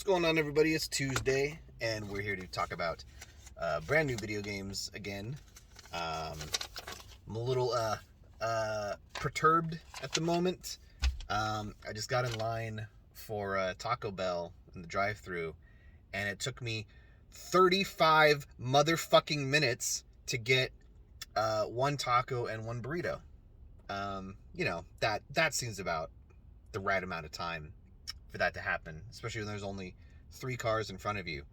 going on, everybody? It's Tuesday, and we're here to talk about brand new video games again. I'm a little perturbed at the moment. I just got in line for Taco Bell in the drive-thru, and it took me 35 motherfucking minutes to get one taco and one burrito. That seems about the right amount of time for that to happen, especially when there's only 3 cars in front of you.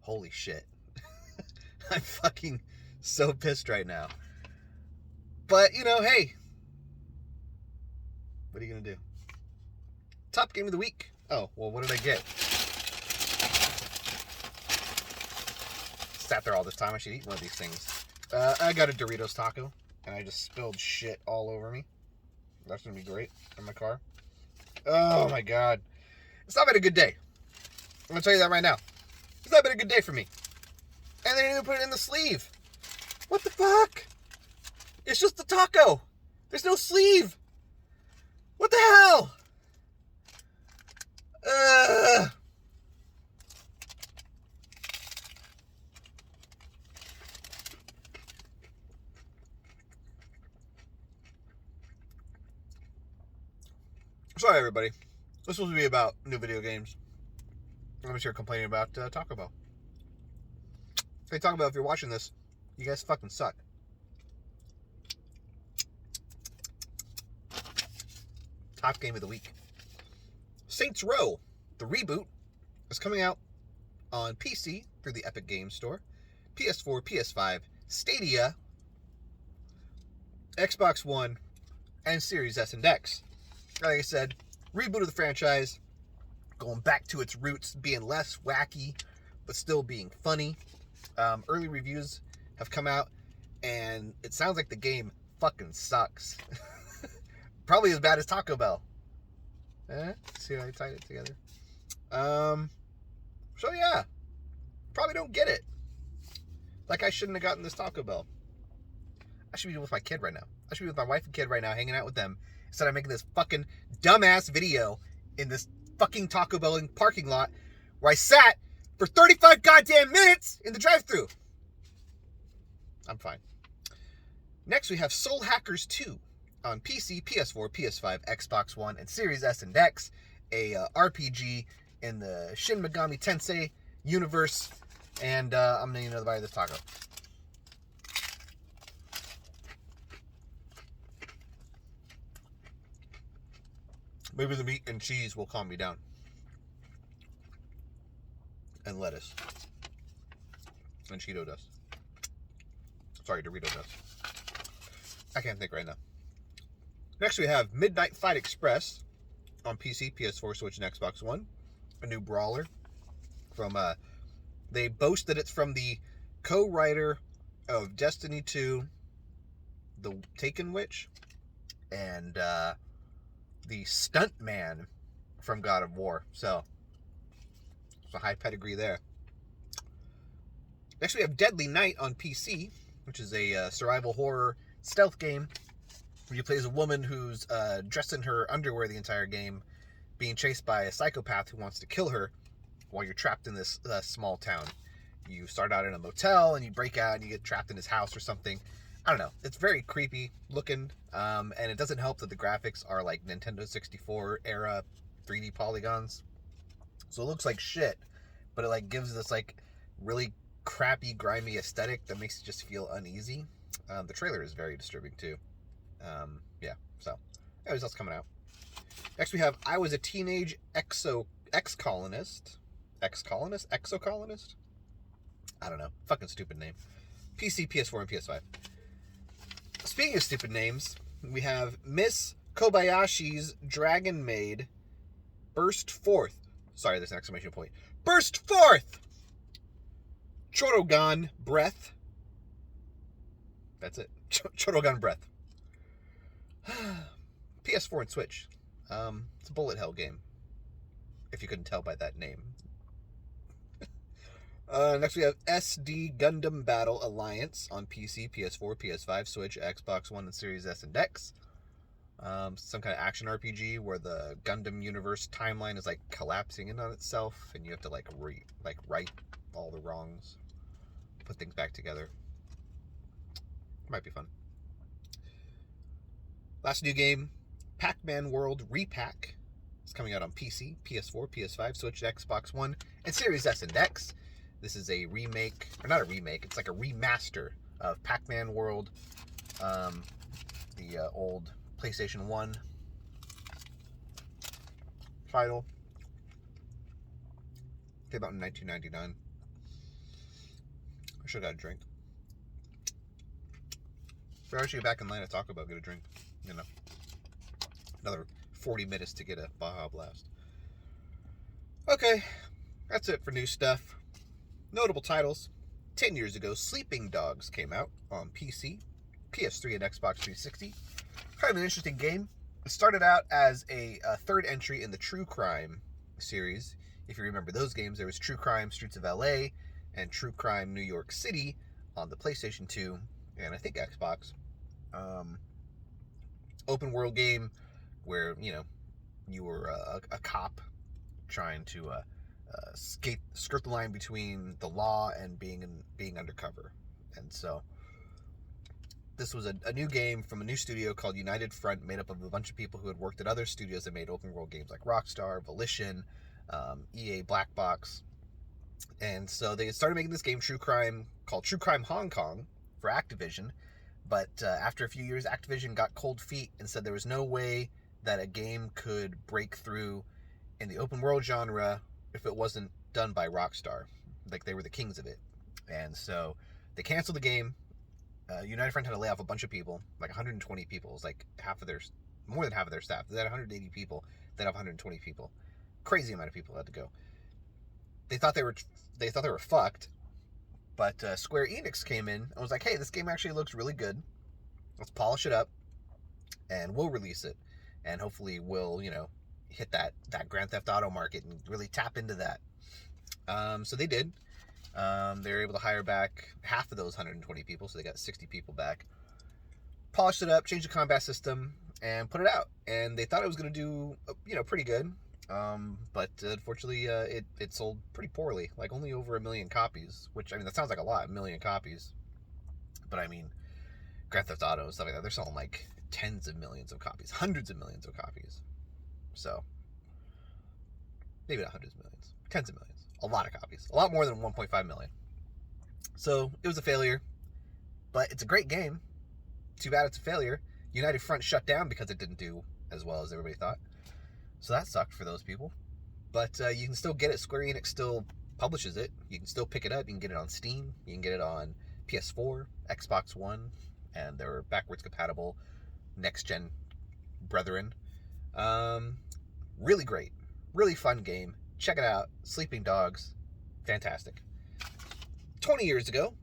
Holy shit. I'm fucking so pissed right now. But, hey. What are you going to do? Top game of the week. Oh, well, what did I get? Sat there all this time. I should eat one of these things. I got a Doritos taco, and I just spilled shit all over me. That's going to be great in my car. Oh, my God. It's not been a good day. I'm going to tell you that right now. It's not been a good day for me. And they didn't even put it in the sleeve. What the fuck? It's just the taco. There's no sleeve. What the hell? Sorry, everybody. This was to be about new video games. I'm just here complaining about Taco Bell. Hey, Taco Bell, if you're watching this, you guys fucking suck. Top game of the week. Saints Row, the reboot, is coming out on PC through the Epic Games Store, PS4, PS5, Stadia, Xbox One, and Series S and X. Like I said, reboot of the franchise, going back to its roots, being less wacky, but still being funny. Early reviews have come out, and it sounds like the game fucking sucks. Probably as bad as Taco Bell. See how I tied it together? So yeah, probably don't get it. Like, I shouldn't have gotten this Taco Bell. I should be with my kid right now. I should be with my wife and kid right now, hanging out with them, instead of making this fucking dumbass video in this fucking Taco Bell parking lot where I sat for 35 goddamn minutes in the drive-thru. I'm fine. Next, we have Soul Hackers 2 on PC, PS4, PS5, Xbox One, and Series S and X. A RPG in the Shin Megami Tensei universe. And I'm going to buy this taco. Maybe the meat and cheese will calm me down. And lettuce. And Cheeto dust. Sorry, Dorito dust. I can't think right now. Next we have Midnight Fight Express on PC, PS4, Switch, and Xbox One. A new brawler from, they boast that it's from the co-writer of Destiny 2, The Taken Witch, and, the stuntman from God of War. So, it's a high pedigree there. Next we have Deadly Night on PC, which is a survival horror stealth game where you play as a woman who's dressed in her underwear the entire game, being chased by a psychopath who wants to kill her while you're trapped in this small town. You start out in a motel and you break out and you get trapped in his house or something. I don't know. It's very creepy looking, and it doesn't help that the graphics are like Nintendo 64 era 3D polygons. So it looks like shit, but it like gives this like really crappy, grimy aesthetic that makes it just feel uneasy. The trailer is very disturbing too. Yeah, so anyways, that's coming out. Next we have I Was a Teenage Ex-Colonist. Exocolonist? I don't know. Fucking stupid name. PC, PS4, and PS5. Speaking of stupid names, we have Miss Kobayashi's Dragon Maid Burst Forth. Sorry, there's an exclamation point. Burst Forth! Chorogan Breath. That's it. Chorogan Breath. PS4 and Switch. It's a bullet hell game, if you couldn't tell by that name. Next we have SD Gundam Battle Alliance on PC, PS4, PS5, Switch, Xbox One, and Series S and X. Some kind of action RPG where the Gundam universe timeline is like collapsing in on itself, and you have to like right all the wrongs, put things back together. Might be fun. Last new game, Pac-Man World Repack. It's coming out on PC, PS4, PS5, Switch, Xbox One, and Series S and X. This is a remake, or not a remake, it's like a remaster of Pac-Man World, the old PlayStation 1 title. Came out in 1999. I should have got a drink. If I should get back in line to talk about, get a drink. You know, another 40 minutes to get a Baja Blast. Okay, that's it for new stuff. Notable titles. 10 years ago, Sleeping Dogs came out on PC, PS3, and Xbox 360. Kind of an interesting game. It started out as a third entry in the True Crime series. If you remember those games, there was True Crime Streets of LA and True Crime New York City on the PlayStation 2 and I think Xbox. Open world game where, you know, you were a cop trying to skirt the line between the law and being undercover. And so this was a new game from a new studio called United Front, made up of a bunch of people who had worked at other studios that made open world games like Rockstar, Volition, EA Black Box. And so they started making this game, True Crime, called True Crime Hong Kong for Activision. But after a few years, Activision got cold feet and said there was no way that a game could break through in the open world genre if it wasn't done by Rockstar. Like, they were the kings of it. And so they canceled the game. United Front had to lay off a bunch of people, like 120 people. It was like more than half of their staff. They had 180 people. They had 120 people. Crazy amount of people had to go. They thought they were fucked. But Square Enix came in and was like, hey, this game actually looks really good. Let's polish it up, and we'll release it. And hopefully we'll, you know, hit that Grand Theft Auto market and really tap into that. So they did. They were able to hire back half of those 120 people, so they got 60 people back. Polished it up, changed the combat system, and put it out. And they thought it was going to do, you know, pretty good. But unfortunately, it sold pretty poorly, like only over 1 million copies, which, I mean, that sounds like a lot, 1 million copies. But I mean, Grand Theft Auto and stuff like that, they're selling like tens of millions of copies, hundreds of millions of copies. So, maybe not hundreds of millions, tens of millions. A lot of copies. A lot more than 1.5 million. So, it was a failure. But it's a great game. Too bad it's a failure. United Front shut down because it didn't do as well as everybody thought. So that sucked for those people. But you can still get it. Square Enix still publishes it. You can still pick it up. You can get it on Steam. You can get it on PS4, Xbox One, and they're backwards compatible next-gen brethren. Really great. Really fun game. Check it out. Sleeping Dogs. Fantastic. 20 years ago,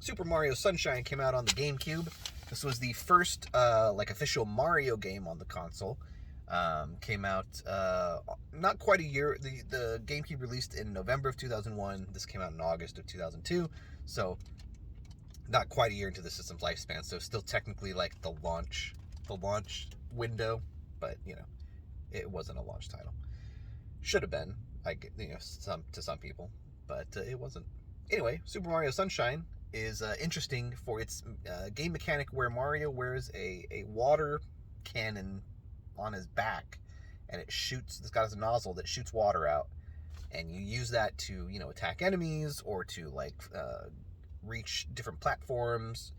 Super Mario Sunshine came out on the GameCube. This was the first official Mario game on the console. Came out not quite a year. The GameCube released in November of 2001. This came out in August of 2002. So not quite a year into the system's lifespan. So still technically like the launch window, but you know, it wasn't a launch title. Should have been, to some people, but it wasn't. Anyway, Super Mario Sunshine is interesting for its game mechanic where Mario wears a water cannon on his back, and it's got a nozzle that shoots water out, and you use that to, you know, attack enemies or to reach different platforms.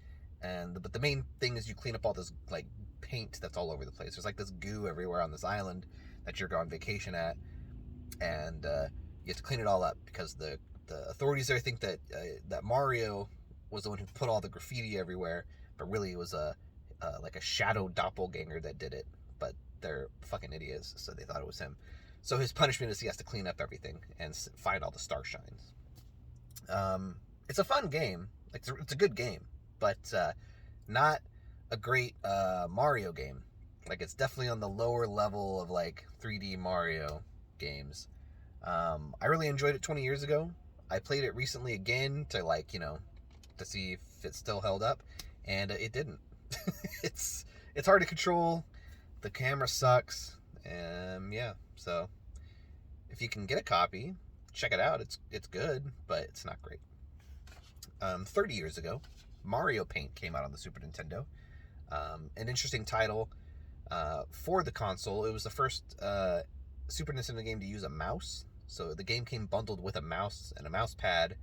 But the main thing is you clean up all this like paint that's all over the place. There's like this goo everywhere on this island that you're on vacation at, and you have to clean it all up because the authorities there think that Mario was the one who put all the graffiti everywhere, but really it was a shadow doppelganger that did it. But they're fucking idiots, so they thought it was him. So his punishment is he has to clean up everything and find all the star shines. It's a fun game. It's a good game, but not a great Mario game. Like, it's definitely on the lower level of like 3D Mario games. I really enjoyed it 20 years ago. I played it recently again to see if it still held up, and it didn't. It's hard to control. The camera sucks. Yeah, so if you can get a copy, check it out. It's good, but it's not great. 30 years ago, Mario Paint came out on the Super Nintendo. An interesting title for the console. It was the first Super Nintendo game to use a mouse. So the game came bundled with a mouse and a mouse pad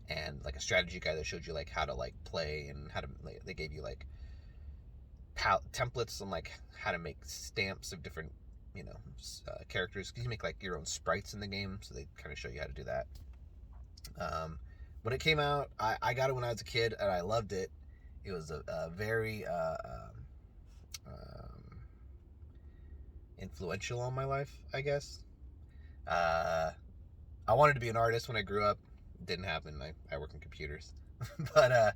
and like a strategy guide that showed you like how to like play and how to like, they gave you like templates on like how to make stamps of different characters. You can make like your own sprites in the game, so they kind of show you how to do that. When it came out, I got it when I was a kid and I loved it. It was a very influential on my life, I guess. I wanted to be an artist when I grew up. Didn't happen. I work in computers. But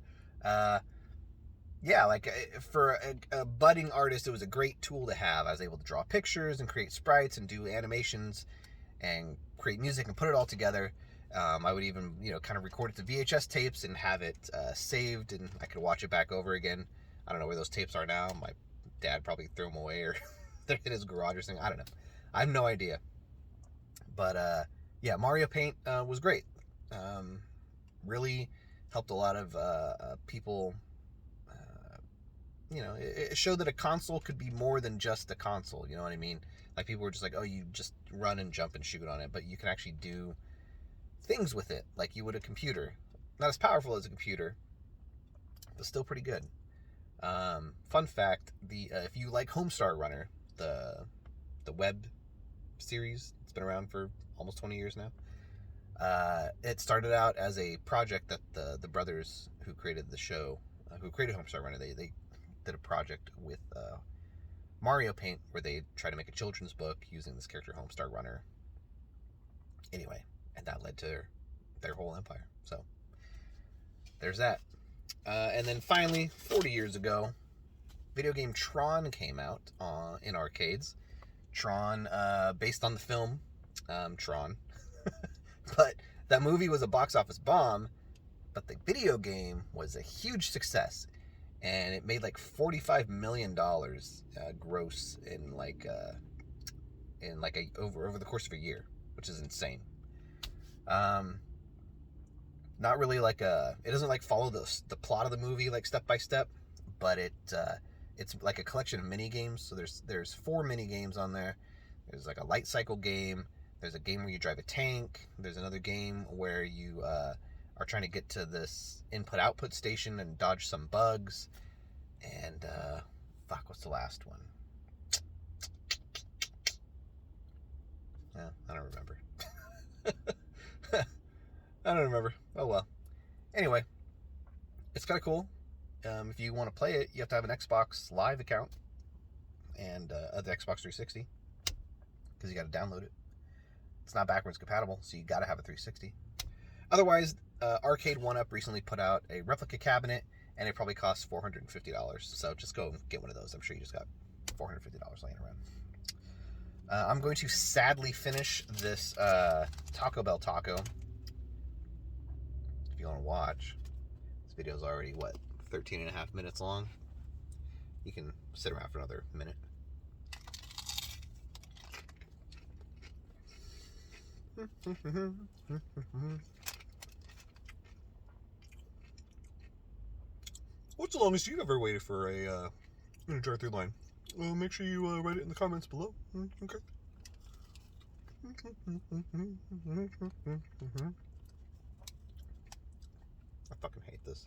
yeah, like for a budding artist, it was a great tool to have. I was able to draw pictures and create sprites and do animations and create music and put it all together. I would even, kind of record it to VHS tapes and have it saved, and I could watch it back over again. I don't know where those tapes are now. My dad probably threw them away, or they're in his garage or something. I don't know. I have no idea. But yeah, Mario Paint was great. Really helped a lot of people. It showed that a console could be more than just a console. You know what I mean? Like people were just like, oh, you just run and jump and shoot on it, but you can actually do things with it like you would a computer. Not as powerful as a computer, but still pretty good. Fun fact: if you like Homestar Runner, the web series, it's been around for almost 20 years now. It started out as a project that the brothers who created the show, who created Homestar Runner, they did a project with Mario Paint where they tried to make a children's book using this character Homestar Runner. Anyway, and that led to their whole empire. So there's that. And then finally, 40 years ago, video game Tron came out in arcades. Tron, based on the film Tron. But that movie was a box office bomb, but the video game was a huge success. And it made like $45 million gross in over the course of a year, which is insane. Not really like it doesn't like follow the plot of the movie like step by step, but it's like a collection of mini games. So there's 4 mini games on there. There's like a light cycle game. There's a game where you drive a tank. There's another game where you are trying to get to this input-output station and dodge some bugs. And what's the last one? I don't remember. I don't remember. Oh well. Anyway, it's kind of cool. If you want to play it, you have to have an Xbox Live account and the Xbox 360 because you got to download it. It's not backwards compatible, so you got to have a 360. Otherwise, Arcade 1UP recently put out a replica cabinet, and it probably costs $450. So just go get one of those. I'm sure you just got $450 laying around. I'm going to sadly finish this Taco Bell taco. If you want to watch, this video is already 13 and a half minutes long. You can sit around for another minute. What's the longest you've ever waited for in a drive-thru line? Make sure you write it in the comments below. Okay. I fucking hate this.